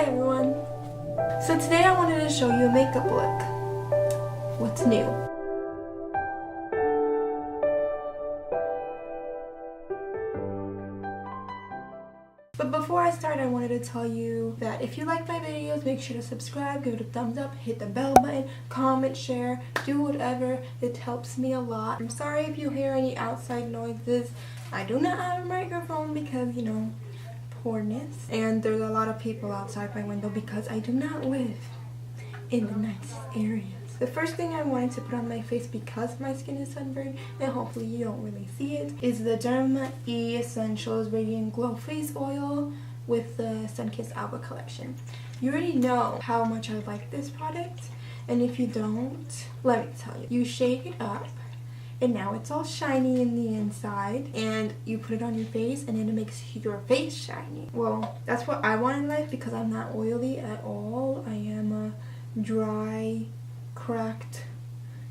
Hi everyone! So today I wanted to show you a makeup look. What's new? But before I start, I wanted to tell you that if you like my videos, make sure to subscribe, give it a thumbs up, hit the bell button, comment, share, do whatever. It helps me a lot. I'm sorry if you hear any outside noises. I do not have a microphone because, you know, poorness. And there's a lot of people outside my window because I do not live in the nicest areas. The first thing I wanted to put on my face because my skin is sunburned, and hopefully you don't really see it, is the Derma Essentials Radiant Glow Face Oil with the Sunkissed Alba collection. You already know how much I like this product, and if you don't, let me tell you. You shake it up, and now it's all shiny in the inside, and you put it on your face and then it makes your face shiny. Well, that's what I want in life because I'm not oily at all. I am a dry, cracked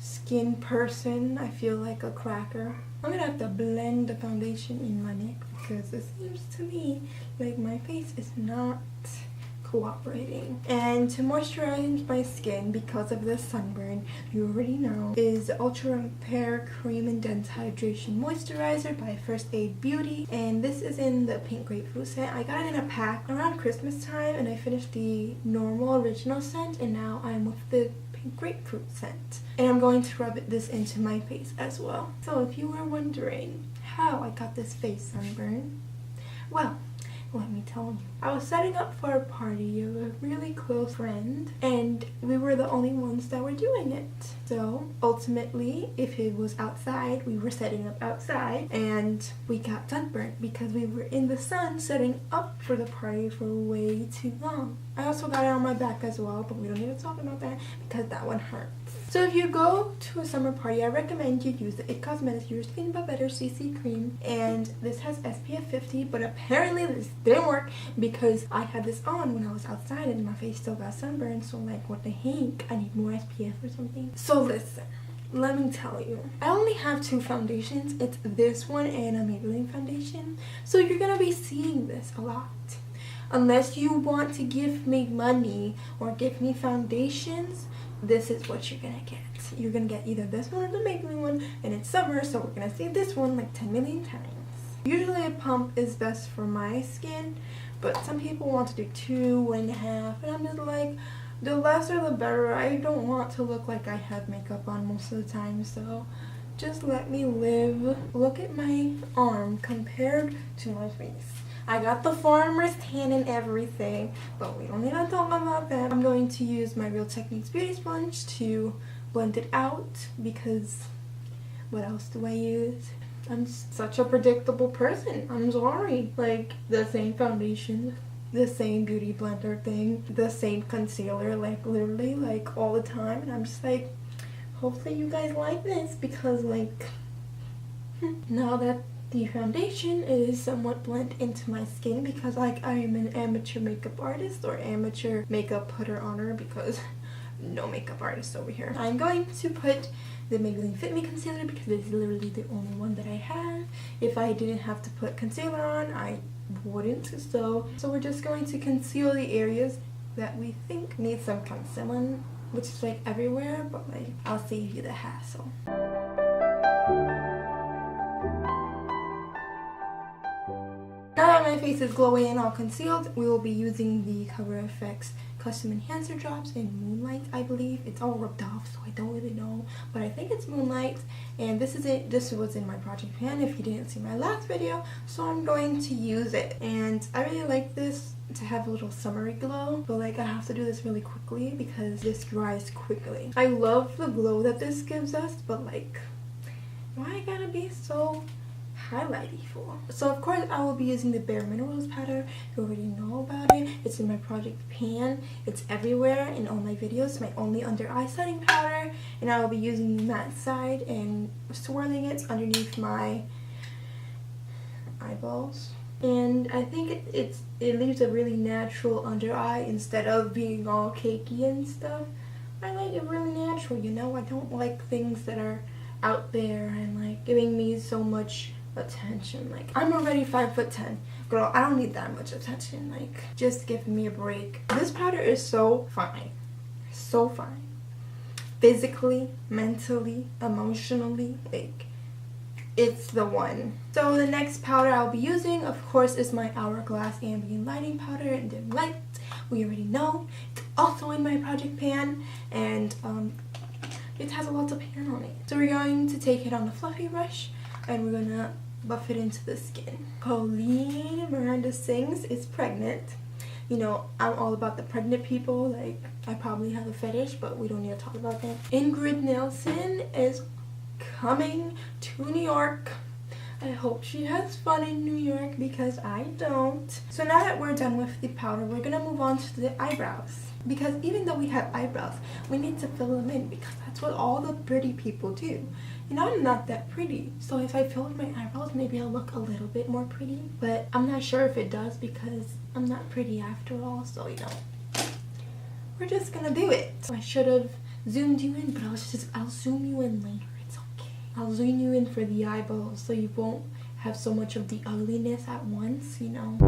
skin person. I feel like a cracker. I'm gonna have to blend the foundation in my neck because it seems to me like my face is not cooperating. And to moisturize my skin because of the sunburn, you already know, is Ultra Repair Cream and Dense Hydration Moisturizer by First Aid Beauty, and this is in the pink grapefruit scent. I got it in a pack around Christmas time, and I finished the normal original scent, and now I'm with the pink grapefruit scent, and I'm going to rub this into my face as well. So if you were wondering how I got this face sunburn, well, let me tell you. I was setting up for a party of a really close friend, and we were the only ones that were doing it. So ultimately, if it was outside, we were setting up outside, and we got sunburned because we were in the sun setting up for the party for way too long. I also got it on my back as well, but we don't need to talk about that because that one hurts. So if you go to a summer party, I recommend you use the IT Cosmetics Your Skin But Better CC Cream, and this has SPF 50, but apparently this didn't work because I had this on when I was outside and my face still got sunburned, so like what the heck, I need more SPF or something. So listen, let me tell you, I only have two foundations. It's this one and a Maybelline foundation, so you're gonna be seeing this a lot. Unless you want to give me money or give me foundations, this is what you're gonna get. You're gonna get either this one or the Maybelline one, and it's summer, so we're gonna see this one like 10 million times. Usually a pump is best for my skin, but some people want to do 2.5, and I'm just like, the lesser the better. I don't want to look like I have makeup on most of the time, so just let me live. Look at my arm compared to my face. I got the farmer's tan and everything, but we don't need to talk about that. I'm going to use my Real Techniques Beauty Sponge to blend it out because what else do I use? I'm such a predictable person. I'm sorry. Like, the same foundation, the same beauty blender thing, the same concealer, like literally like all the time, and I'm just like, hopefully you guys like this because like now that the foundation is somewhat blend into my skin because like I am an amateur makeup artist or amateur makeup putter honor because no makeup artist over here. I'm going to put the Maybelline Fit Me Concealer because it's literally the only one that I have. If I didn't have to put concealer on, I wouldn't. So we're just going to conceal the areas that we think need some concealing, which is like everywhere, but like I'll save you the hassle. Now that my face is glowing and all concealed, we will be using the Cover FX Custom Enhancer Drops in Moonlight, I believe. It's all rubbed off, so I don't really know, but I think it's Moonlight, and this is it. This was in my project pan if you didn't see my last video, so I'm going to use it. And I really like this to have a little summery glow, but like I have to do this really quickly because this dries quickly. I love the glow that this gives us, but like, why I gotta be so highlighty for? So of course I will be using the bareMinerals powder. You already know about it. It's in my project pan. It's everywhere in all my videos. My only under eye setting powder, and I will be using that side and swirling it underneath my eyeballs. And I think it leaves a really natural under eye instead of being all cakey and stuff. I like it really natural, you know. I don't like things that are out there and like giving me so much attention. Like, I'm already 5'10". Girl, I don't need that much attention. Like, just give me a break. This powder is so fine. So fine. Physically, mentally, emotionally, like, it's the one. So the next powder I'll be using, of course, is my Hourglass Ambient Lighting Powder in Dim Light. We already know. It's also in my project pan, and it has a lot of pan on it. So we're going to take it on the fluffy brush, and we're gonna buff it into the skin. Colleen Miranda Sings is pregnant. You know, I'm all about the pregnant people. Like, I probably have a fetish, but we don't need to talk about that. Ingrid Nelson is coming to New York. I hope she has fun in New York because I don't. So now that we're done with the powder, we're gonna move on to the eyebrows. Because even though we have eyebrows, we need to fill them in because that's what all the pretty people do. You know, I'm not that pretty. So if I fill in my eyebrows, maybe I'll look a little bit more pretty. But I'm not sure if it does because I'm not pretty after all. So, you know, we're just gonna do it. I should have zoomed you in, but I'll zoom you in later. I'll zoom you in for the eyeballs so you won't have so much of the ugliness at once, you know.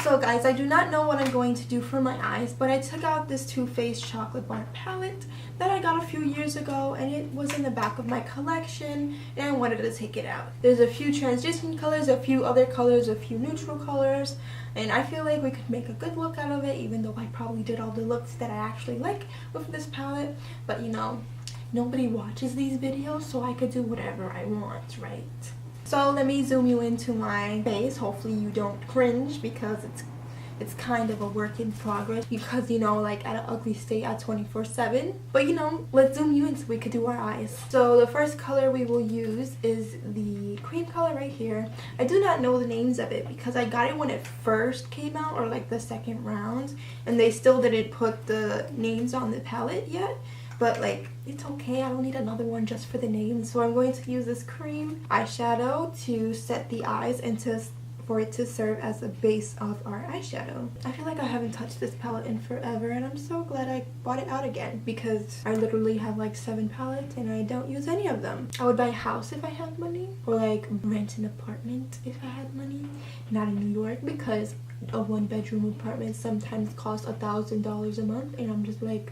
So guys, I do not know what I'm going to do for my eyes, but I took out this Too Faced Chocolate Bar palette that I got a few years ago, and it was in the back of my collection, and I wanted to take it out. There's a few transition colors, a few other colors, a few neutral colors, and I feel like we could make a good look out of it, even though I probably did all the looks that I actually like with this palette. But you know, nobody watches these videos, so I could do whatever I want, right? So let me zoom you into my face. Hopefully you don't cringe because it's kind of a work in progress because, you know, like at an ugly state at 24/7. But you know, let's zoom you in so we could do our eyes. So the first color we will use is the cream color right here. I do not know the names of it because I got it when it first came out, or like the second round, and they still didn't put the names on the palette yet. But like, it's okay, I don't need another one just for the name. So I'm going to use this cream eyeshadow to set the eyes and for it to serve as a base of our eyeshadow. I feel like I haven't touched this palette in forever, and I'm so glad I bought it out again because I literally have like 7 palettes and I don't use any of them. I would buy a house if I had money, or like rent an apartment if I had money. Not in New York because a 1-bedroom apartment sometimes costs $1,000 a month, and I'm just like,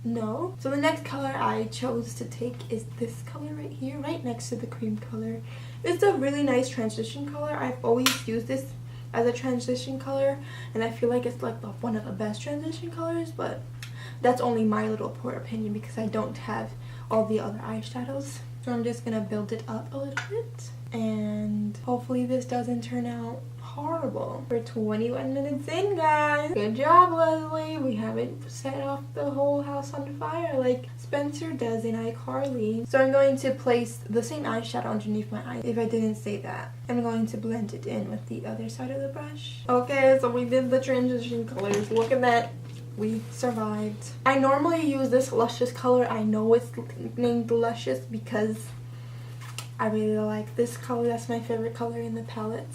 no. So the next color I chose to take is this color right here, right next to the cream color. It's a really nice transition color. I've always used this as a transition color, and I feel like it's like one of the best transition colors, but that's only my little poor opinion because I don't have all the other eyeshadows. So I'm just gonna build it up a little bit, and hopefully this doesn't turn out horrible. We're 21 minutes in, guys. Good job, Leslie. We haven't set off the whole house on fire like Spencer does in iCarly. So I'm going to place the same eyeshadow underneath my eye. If I didn't say that, I'm going to blend it in with the other side of the brush. Okay, so we did the transition colors. Look at that. We survived. I normally use this Luscious color. I know it's named Luscious because I really like this color. That's my favorite color in the palette.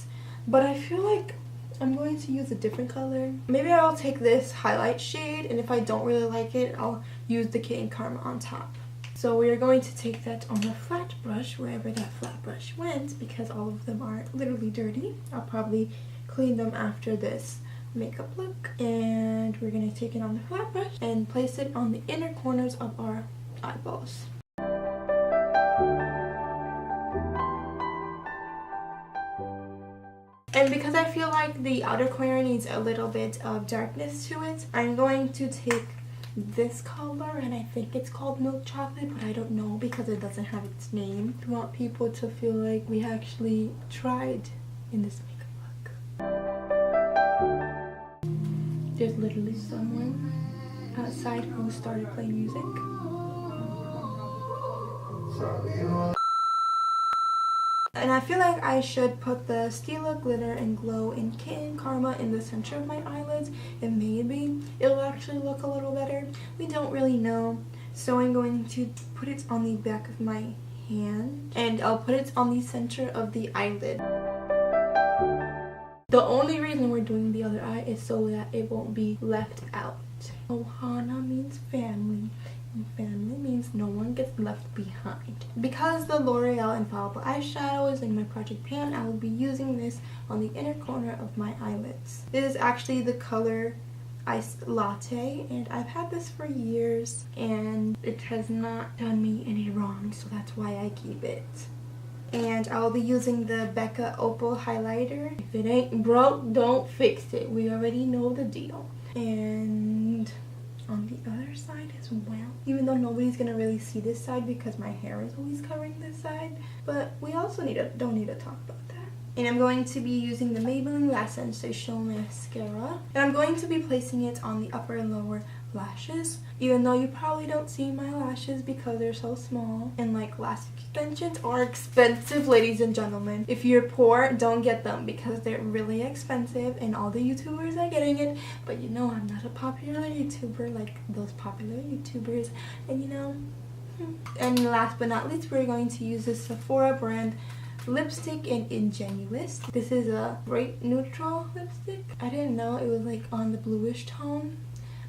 But I feel like I'm going to use a different color. Maybe I'll take this highlight shade, and if I don't really like it, I'll use the Kitten Karma on top. So we are going to take that on the flat brush, wherever that flat brush went, because all of them are literally dirty. I'll probably clean them after this makeup look. And we're going to take it on the flat brush and place it on the inner corners of our eyeballs. And because I feel like the outer corner needs a little bit of darkness to it, I'm going to take this color, and I think it's called Milk Chocolate, but I don't know because it doesn't have its name. I want people to feel like we actually tried in this makeup look. There's literally someone outside who started playing music. And I feel like I should put the Stila Glitter and Glow in Kitten Karma in the center of my eyelids, and maybe it'll actually look a little better. We don't really know. So I'm going to put it on the back of my hand, and I'll put it on the center of the eyelid. The only reason we're doing the other eye is so that it won't be left out. Ohana means family, family means no one gets left behind. Because the L'Oreal Infallible eyeshadow is in my project pan, I will be using this on the inner corner of my eyelids. This is actually the color Iced Latte, and I've had this for years and it has not done me any wrong, so that's why I keep it. And I'll be using the Becca Opal highlighter. If it ain't broke, don't fix it. We already know the deal. And on the other side as well, even though nobody's gonna really see this side because my hair is always covering this side, but we also don't need to talk about that. And I'm going to be using the Maybelline Lash Sensational Mascara, and I'm going to be placing it on the upper and lower lashes, even though you probably don't see my lashes because they're so small. And like, lash extensions are expensive, ladies and gentlemen. If you're poor, don't get them because they're really expensive, and all the YouTubers are getting it, but you know I'm not a popular YouTuber like those popular YouTubers, and you know. And last but not least, we're going to use this Sephora brand lipstick in Ingenuous. This is a bright neutral lipstick. I didn't know it was like on the bluish tone,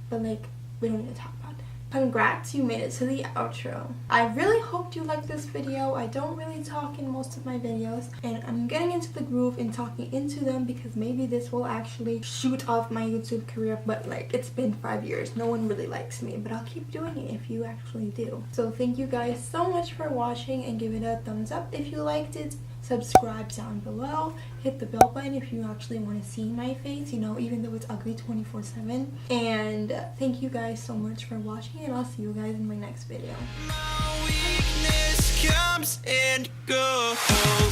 but like, we don't need to talk about that. Congrats, you made it to the outro. I really hoped you liked this video. I don't really talk in most of my videos, and I'm getting into the groove and talking into them because maybe this will actually shoot off my YouTube career, but like, it's been 5 years. No one really likes me, but I'll keep doing it if you actually do. So thank you guys so much for watching, and give it a thumbs up if you liked it. Subscribe down below, hit the bell button if you actually want to see my face, you know, even though it's ugly 24/7. And thank you guys so much for watching, and I'll see you guys in my next video. My weakness comes and goes.